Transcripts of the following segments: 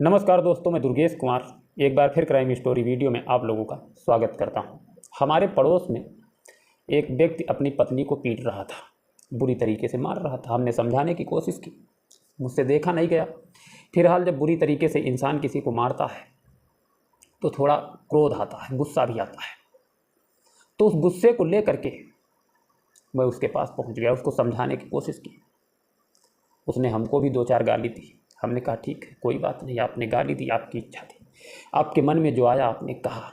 नमस्कार दोस्तों, मैं दुर्गेश कुमार एक बार फिर क्राइम स्टोरी वीडियो में आप लोगों का स्वागत करता हूं। हमारे पड़ोस में एक व्यक्ति अपनी पत्नी को पीट रहा था, बुरी तरीके से मार रहा था। हमने समझाने की कोशिश की, मुझसे देखा नहीं गया। फिलहाल जब बुरी तरीके से इंसान किसी को मारता है तो थोड़ा क्रोध आता है, गुस्सा भी आता है। तो उस गुस्से को ले करके मैं उसके पास पहुँच गया, उसको समझाने की कोशिश की। उसने हमको भी 2-4 गाली दी। हमने कहा ठीक है, कोई बात नहीं, आपने गाली दी, आपकी इच्छा थी, आपके मन में जो आया आपने कहा।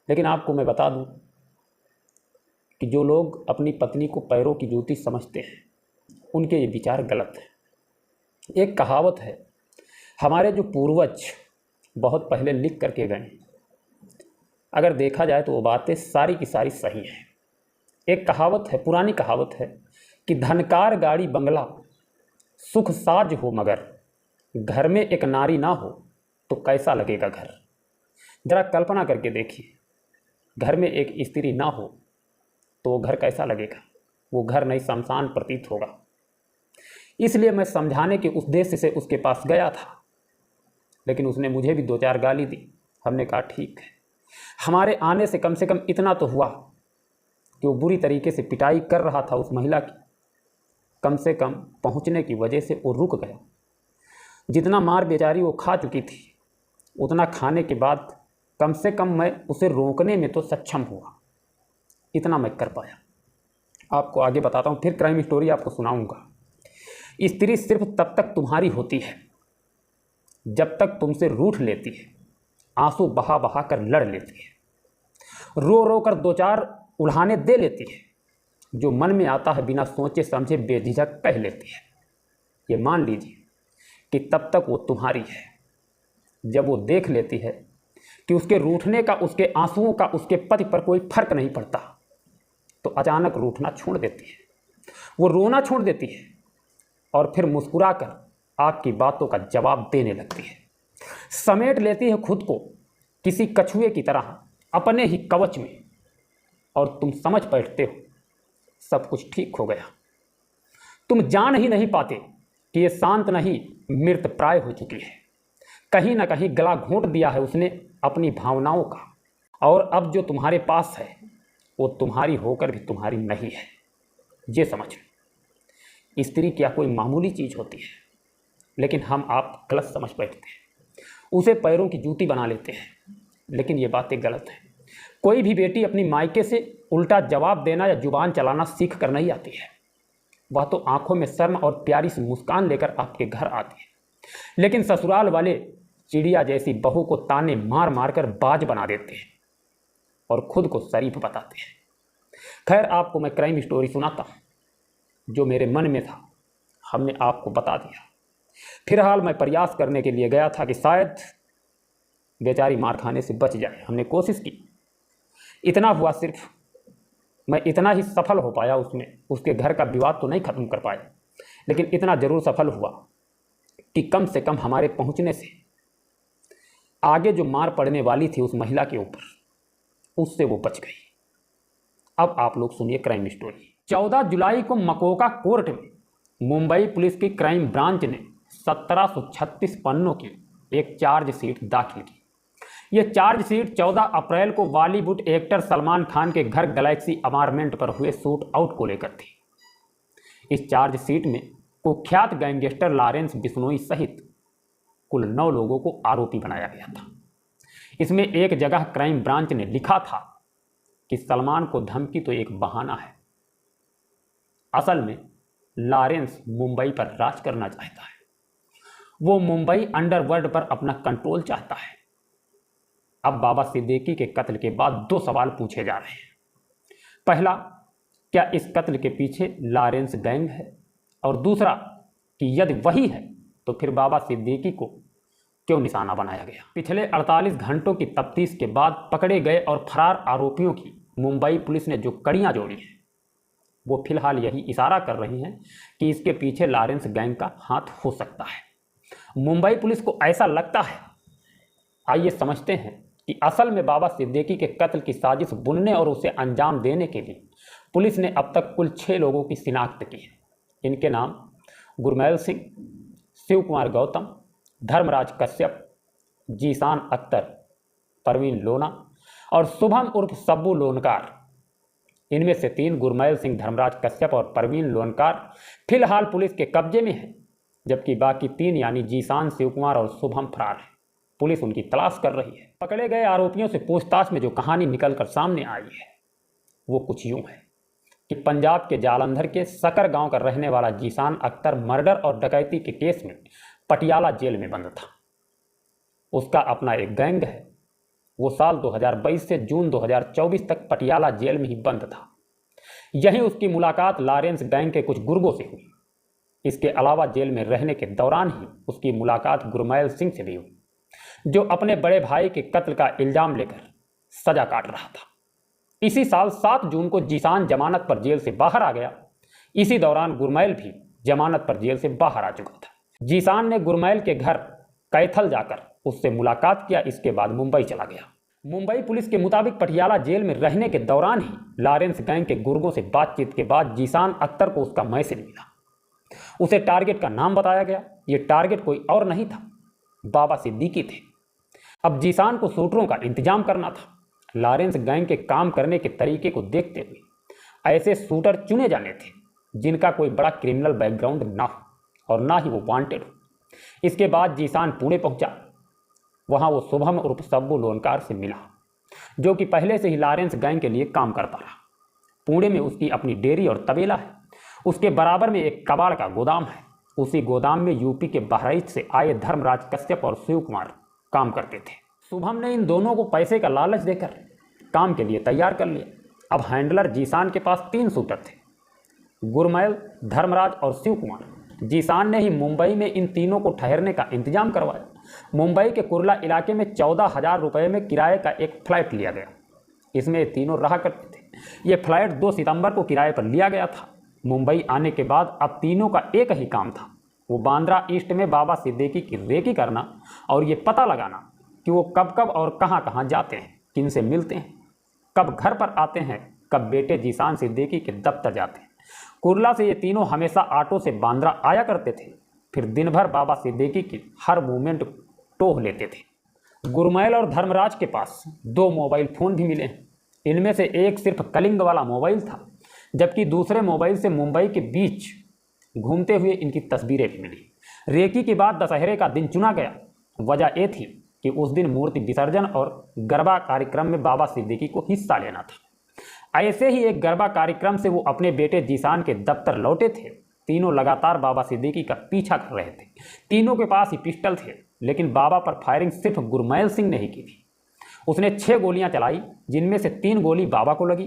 लेकिन आपको मैं बता दूं कि जो लोग अपनी पत्नी को पैरों की जूती समझते हैं उनके ये विचार गलत है। एक कहावत है, हमारे जो पूर्वज बहुत पहले लिख करके गए, अगर देखा जाए तो वो बातें सारी की सारी सही हैं। एक कहावत है, पुरानी कहावत है कि धनकार गाड़ी बंगला सुख साज हो मगर घर में एक नारी ना हो तो कैसा लगेगा घर। जरा कल्पना करके देखिए, घर में एक स्त्री ना हो तो वो घर कैसा लगेगा। वो घर नहीं, शमशान प्रतीत होगा। इसलिए मैं समझाने के उद्देश्य से उसके पास गया था, लेकिन उसने मुझे भी 2-4 गाली दी। हमने कहा ठीक है। हमारे आने से कम इतना तो हुआ कि वो बुरी तरीके से पिटाई कर रहा था उस महिला की। कम से कम पहुंचने की वजह से वो रुक गया। जितना मार बेचारी वो खा चुकी थी, उतना खाने के बाद कम से कम मैं उसे रोकने में तो सक्षम हुआ। इतना मैं कर पाया। आपको आगे बताता हूँ, फिर क्राइम स्टोरी आपको सुनाऊंगा। स्त्री सिर्फ तब तक तुम्हारी होती है जब तक तुमसे रूठ लेती है, आंसू बहा बहा कर लड़ लेती है, रो रो कर 2-4 उल्हाने दे लेती है, जो मन में आता है बिना सोचे समझे बेझिझक कह लेती है। ये मान लीजिए कि तब तक वो तुम्हारी है। जब वो देख लेती है कि उसके रूठने का, उसके आंसुओं का उसके पति पर कोई फर्क नहीं पड़ता, तो अचानक रूठना छोड़ देती है, वो रोना छोड़ देती है और फिर मुस्कुराकर आपकी बातों का जवाब देने लगती है। समेट लेती है खुद को किसी कछुए की तरह अपने ही कवच में, और तुम समझ बैठते हो सब कुछ ठीक हो गया। तुम जान ही नहीं पाते कि ये शांत नहीं, मृत प्राय हो चुकी है। कहीं ना कहीं गला घोंट दिया है उसने अपनी भावनाओं का, और अब जो तुम्हारे पास है वो तुम्हारी होकर भी तुम्हारी नहीं है। ये समझ लो, स्त्री क्या कोई मामूली चीज़ होती है, लेकिन हम आप गलत समझ बैठते हैं, उसे पैरों की जूती बना लेते हैं। लेकिन ये बातें गलत हैं। कोई भी बेटी अपनी मायके से उल्टा जवाब देना या जुबान चलाना सीख कर नहीं आती है। वह तो आंखों में शर्म और प्यारी सी मुस्कान लेकर आपके घर आती है, लेकिन ससुराल वाले चिड़िया जैसी बहू को ताने मार मार कर बाज बना देते हैं और खुद को शरीफ बताते हैं। खैर, आपको मैं क्राइम स्टोरी सुनाता हूँ जो मेरे मन में था, हमने आपको बता दिया। फिलहाल मैं प्रयास करने के लिए गया था कि शायद बेचारी मार खाने से बच जाए। हमने कोशिश की, इतना हुआ, सिर्फ मैं इतना ही सफल हो पाया उसमें। उसके घर का विवाद तो नहीं खत्म कर पाया, लेकिन इतना जरूर सफल हुआ कि कम से कम हमारे पहुंचने से आगे जो मार पड़ने वाली थी उस महिला के ऊपर, उससे वो बच गई। अब आप लोग सुनिए क्राइम स्टोरी। 14 जुलाई को मकोका कोर्ट में मुंबई पुलिस की क्राइम ब्रांच ने 1736 पन्नों की एक चार्जशीट दाखिल की। यह चार्जशीट 14 अप्रैल को बॉलीवुड एक्टर सलमान खान के घर गैलेक्सी अपार्टमेंट पर हुए शूट आउट को लेकर थी। इस चार्जशीट में कुख्यात गैंगस्टर लॉरेंस बिश्नोई सहित कुल 9 लोगों को आरोपी बनाया गया था। इसमें एक जगह क्राइम ब्रांच ने लिखा था कि सलमान को धमकी तो एक बहाना है, असल में लॉरेंस मुंबई पर राज करना चाहता है। वो मुंबई अंडरवर्ल्ड पर अपना कंट्रोल चाहता है। अब बाबा सिद्दीकी के कत्ल के बाद 2 सवाल पूछे जा रहे हैं। पहला, क्या इस कत्ल के पीछे लॉरेंस गैंग है? और दूसरा कि यदि वही है तो फिर बाबा सिद्दीकी को क्यों निशाना बनाया गया? पिछले 48 घंटों की तफ्तीश के बाद पकड़े गए और फरार आरोपियों की मुंबई पुलिस ने जो कड़ियां जोड़ी हैं, वो फिलहाल यही इशारा कर रही हैं कि इसके पीछे लॉरेंस गैंग का हाथ हो सकता है। मुंबई पुलिस को ऐसा लगता है। आइए समझते हैं कि असल में बाबा सिद्दीकी के कत्ल की साजिश बुनने और उसे अंजाम देने के लिए पुलिस ने अब तक कुल 6 लोगों की शिनाख्त की है। इनके नाम गुरमैल सिंह, शिव कुमार गौतम, धर्मराज कश्यप, जीशान अख्तर, परवीन लोना और शुभम उर्फ सब्बू लोनकार। इनमें से 3 गुरमैल सिंह, धर्मराज कश्यप और परवीन लोनकार फिलहाल पुलिस के कब्जे में हैं, जबकि बाकी 3 यानी जीशान, शिवकुमार और शुभम फरार हैं। पुलिस उनकी तलाश कर रही है। पकड़े गए आरोपियों से पूछताछ में जो कहानी निकलकर सामने आई है वो कुछ यूं है कि पंजाब के जालंधर के सकर गांव का रहने वाला जीशान अख्तर मर्डर और डकैती के केस में पटियाला जेल में बंद था। उसका अपना एक गैंग है। वो साल 2022 से जून 2024 तक पटियाला जेल में ही बंद था। यहीं उसकी मुलाकात लॉरेंस गैंग के कुछ गुर्गों से हुई। इसके अलावा जेल में रहने के दौरान ही उसकी मुलाकात गुरमैल सिंह से भी हुई, जो अपने बड़े भाई के कत्ल का इल्जाम लेकर सजा काट रहा था। इसी साल 7 जून को जीशान जमानत पर जेल से बाहर आ गया। इसी दौरान गुरमैल भी जमानत पर जेल से बाहर आ चुका था। जीशान ने गुरमैल के घर कैथल जाकर उससे मुलाकात किया। इसके बाद मुंबई चला गया। मुंबई पुलिस के मुताबिक पटियाला जेल में रहने के दौरान ही लॉरेंस गैंग के गुर्गों से बातचीत के बाद जीशान अख्तर को उसका मैसेज मिला। उसे टारगेट का नाम बताया गया। ये टारगेट कोई और नहीं था, बाबा सिद्दीकी थे। अब जीशान को शूटरों का इंतजाम करना था। लॉरेंस गैंग के काम करने के तरीके को देखते हुए ऐसे शूटर चुने जाने थे जिनका कोई बड़ा क्रिमिनल बैकग्राउंड ना हो और ना ही वो वांटेड हो। इसके बाद जीशान पुणे पहुंचा। वहां वो शुभम उर्फ सब्बू लोनकार से मिला, जो कि पहले से ही लॉरेंस गैंग के लिए काम करता रहा। पुणे में उसकी अपनी डेयरी और तबेला है। उसके बराबर में एक कबाड़ का गोदाम है। उसी गोदाम में यूपी के बहराइच से आए धर्मराज कश्यप और शिवकुमार काम करते थे। शुभम ने इन दोनों को पैसे का लालच देकर काम के लिए तैयार कर लिया। अब हैंडलर जीशान के पास 3 शूटर थे, गुरमैल, धर्मराज और शिवकुमार। जीशान ने ही मुंबई में इन तीनों को ठहरने का इंतजाम करवाया। मुंबई के कुर्ला इलाके में 14,000 रुपये में किराए का एक फ्लैट लिया गया। इसमें ये तीनों रहा करते थे। ये फ्लैट 2 सितंबर को किराए पर लिया गया था। मुंबई आने के बाद अब तीनों का एक ही काम था, वो बांद्रा ईस्ट में बाबा सिद्दीकी की रेकी करना और ये पता लगाना कि वो कब कब और कहाँ कहाँ जाते हैं, किन से मिलते हैं, कब घर पर आते हैं, कब बेटे जीशान सिद्दीकी के दफ्तर जाते हैं। कुर्ला से ये तीनों हमेशा ऑटो से बांद्रा आया करते थे, फिर दिन भर बाबा सिद्दीकी की हर मूवमेंट टोह लेते थे। गुरमैल और धर्मराज के पास 2 मोबाइल फ़ोन भी मिले। इनमें से एक सिर्फ कलिंग वाला मोबाइल था, जबकि दूसरे मोबाइल से मुंबई के बीच घूमते हुए इनकी तस्वीरें भी मिली। रेकी के बाद दशहरे का दिन चुना गया। वजह यह थी कि उस दिन मूर्ति विसर्जन और गरबा कार्यक्रम में बाबा सिद्दीकी को हिस्सा लेना था। ऐसे ही एक गरबा कार्यक्रम से वो अपने बेटे जीशान के दफ्तर लौटे थे। तीनों लगातार बाबा सिद्दीकी का पीछा कर रहे थे। तीनों के पास ही पिस्टल थे, लेकिन बाबा पर फायरिंग सिर्फ गुरमैल सिंह ने ही की थी। उसने 6 गोलियां चलाई, जिनमें से 3 गोली बाबा को लगी।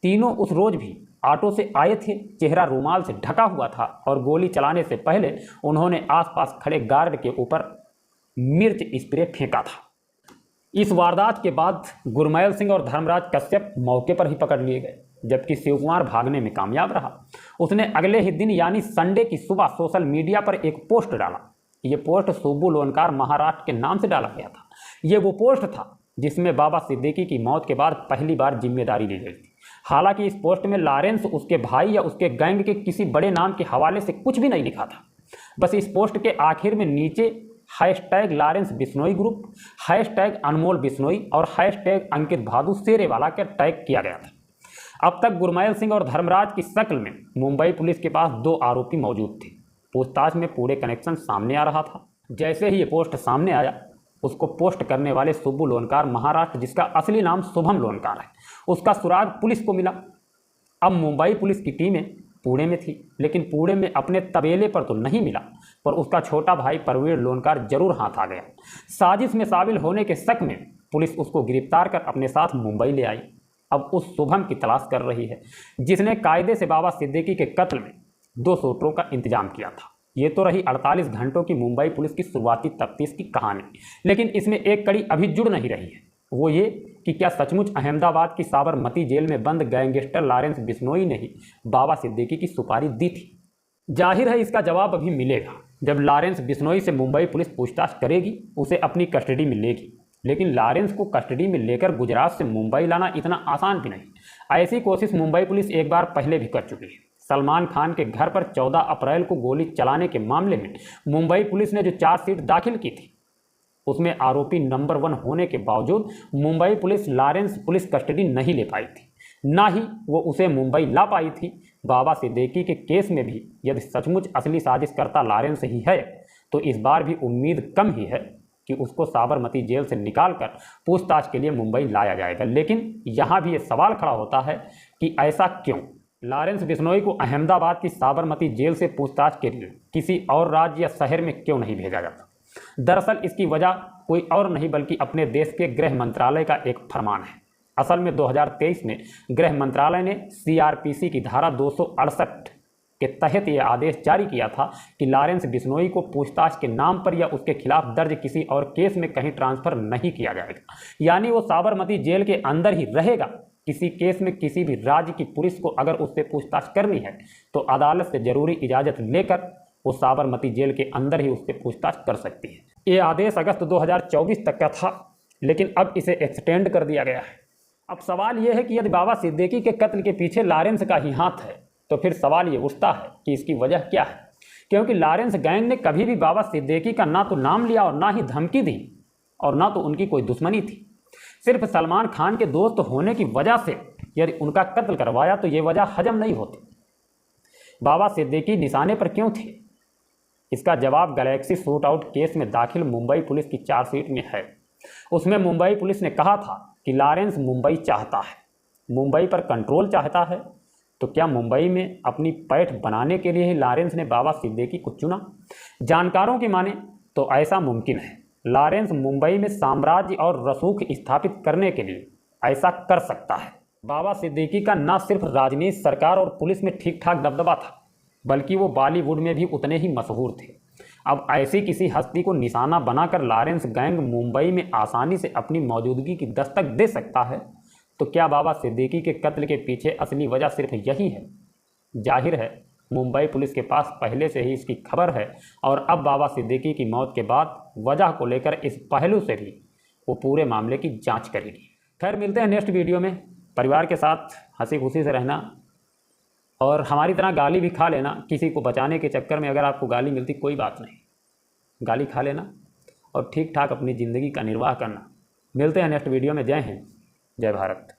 तीनों उस रोज भी ऑटो से आए थे। चेहरा रुमाल से ढका हुआ था और गोली चलाने से पहले उन्होंने आसपास खड़े गार्ड के ऊपर मिर्च स्प्रे फेंका था। इस वारदात के बाद गुरमैल सिंह और धर्मराज कश्यप मौके पर ही पकड़ लिए गए, जबकि शिवकुमार भागने में कामयाब रहा। उसने अगले ही दिन यानी संडे की सुबह सोशल मीडिया पर एक पोस्ट डाला। ये पोस्ट सुब्बू लोनकार महाराष्ट्र के नाम से डाला गया था। ये वो पोस्ट था जिसमें बाबा सिद्दीकी की मौत के बाद पहली बार जिम्मेदारी ली गई थी। हालांकि इस पोस्ट में लॉरेंस, उसके भाई या उसके गैंग के किसी बड़े नाम के हवाले से कुछ भी नहीं लिखा था। बस इस पोस्ट के आखिर में नीचे hashtag Lawrence Bishnoi group, hashtag Anmol Bishnoi और हैशटैग अंकित भादु शेरेवाला का टैग किया गया था। अब तक गुरमैल सिंह और धर्मराज की शक्ल में मुंबई पुलिस के पास 2 आरोपी मौजूद थे। पूछताछ में पूरे कनेक्शन सामने आ रहा था। जैसे ही ये पोस्ट सामने आया, उसको पोस्ट करने वाले सुब्बू लोनकार महाराष्ट्र, जिसका असली नाम शुभम लोनकार है, उसका सुराग पुलिस को मिला। अब मुंबई पुलिस की टीमें पुणे में थी, लेकिन पुणे में अपने तबेले पर तो नहीं मिला, पर उसका छोटा भाई परवीन लोनकार जरूर हाथ आ गया। साजिश में शामिल होने के शक में पुलिस उसको गिरफ्तार कर अपने साथ मुंबई ले आई। अब उस शुभम की तलाश कर रही है, जिसने कायदे से बाबा सिद्दीकी के कत्ल में 2 शूटरों का इंतजाम किया था। ये तो रही 48 घंटों की मुंबई पुलिस की शुरुआती तफ्तीश की कहानी, लेकिन इसमें एक कड़ी अभी जुड़ नहीं रही है। वो ये कि क्या सचमुच अहमदाबाद की साबरमती जेल में बंद गैंगस्टर लॉरेंस बिश्नोई ने ही बाबा सिद्दीकी की सुपारी दी थी? जाहिर है इसका जवाब अभी मिलेगा जब लॉरेंस बिश्नोई से मुंबई पुलिस पूछताछ करेगी, उसे अपनी कस्टडी में लेगी। लेकिन लॉरेंस को कस्टडी में लेकर गुजरात से मुंबई लाना इतना आसान भी नहीं। ऐसी कोशिश मुंबई पुलिस एक बार पहले भी कर चुकी है। सलमान खान के घर पर 14 अप्रैल को गोली चलाने के मामले में मुंबई पुलिस ने जो चार्जशीट दाखिल की थी, उसमें आरोपी नंबर 1 होने के बावजूद Mumbai police Lawrence police custody नहीं ले पाई थी, ना ही वो उसे मुंबई ला पाई थी। बाबा सिद्दीकी के केस में भी यदि सचमुच असली साजिशकर्ता लॉरेंस ही है तो इस बार भी उम्मीद कम ही है कि उसको साबरमती जेल से निकालकर पूछताछ के लिए मुंबई लाया जाएगा। लेकिन यहाँ भी ये सवाल खड़ा होता है कि ऐसा क्यों? लॉरेंस बिश्नोई को अहमदाबाद की साबरमती जेल से पूछताछ के लिए किसी और राज्य या शहर में क्यों नहीं भेजा जाता? दरअसल इसकी वजह कोई और नहीं बल्कि अपने देश के गृह मंत्रालय का एक फरमान है। असल में 2023 में गृह मंत्रालय ने CRPC की धारा 268 के तहत यह आदेश जारी किया था कि लॉरेंस बिश्नोई को पूछताछ के नाम पर या उसके खिलाफ दर्ज किसी और केस में कहीं ट्रांसफर नहीं किया जाएगा, यानी वो साबरमती जेल के अंदर ही रहेगा। किसी केस में किसी भी राज्य की पुलिस को अगर उससे पूछताछ करनी है तो अदालत से जरूरी इजाज़त लेकर वो साबरमती जेल के अंदर ही उससे पूछताछ कर सकती है। ये आदेश अगस्त 2024 तक का था, लेकिन अब इसे एक्सटेंड कर दिया गया है। अब सवाल यह है कि यदि बाबा सिद्दीकी के कत्ल के पीछे लॉरेंस का ही हाथ है तो फिर सवाल ये उठता है कि इसकी वजह क्या है, क्योंकि लॉरेंस गैंग ने कभी भी बाबा सिद्दीकी का ना तो नाम लिया और ना ही धमकी दी और ना तो उनकी कोई दुश्मनी थी। सिर्फ सलमान खान के दोस्त होने की वजह से यदि उनका कत्ल करवाया तो ये वजह हजम नहीं होती। बाबा सिद्दीकी निशाने पर क्यों थे? इसका जवाब गैलेक्सी शूट आउट केस में दाखिल मुंबई पुलिस की चार्जशीट में है। उसमें मुंबई पुलिस ने कहा था कि लॉरेंस मुंबई चाहता है, मुंबई पर कंट्रोल चाहता है। तो क्या मुंबई में अपनी पैठ बनाने के लिए ही लॉरेंस ने बाबा सिद्दीकी को चुना? जानकारों की माने तो ऐसा मुमकिन है। लॉरेंस मुंबई में साम्राज्य और रसूख स्थापित करने के लिए ऐसा कर सकता है। बाबा सिद्दीकी का न सिर्फ राजनीति, सरकार और पुलिस में ठीक ठाक दबदबा था, बल्कि वो बॉलीवुड में भी उतने ही मशहूर थे। अब ऐसी किसी हस्ती को निशाना बनाकर लॉरेंस गैंग मुंबई में आसानी से अपनी मौजूदगी की दस्तक दे सकता है। तो क्या बाबा सिद्दीकी के कत्ल के पीछे असली वजह सिर्फ यही है? जाहिर है मुंबई पुलिस के पास पहले से ही इसकी खबर है और अब बाबा सिद्दीकी की मौत के बाद वजह को लेकर इस पहलू से भी वो पूरे मामले की जांच करेगी। खैर, मिलते हैं नेक्स्ट वीडियो में। परिवार के साथ हंसी खुशी से रहना और हमारी तरह गाली भी खा लेना। किसी को बचाने के चक्कर में अगर आपको गाली मिलती, कोई बात नहीं, गाली खा लेना और ठीक ठाक अपनी ज़िंदगी का निर्वाह करना। मिलते हैं नेक्स्ट वीडियो में। जय हिंद, जय भारत।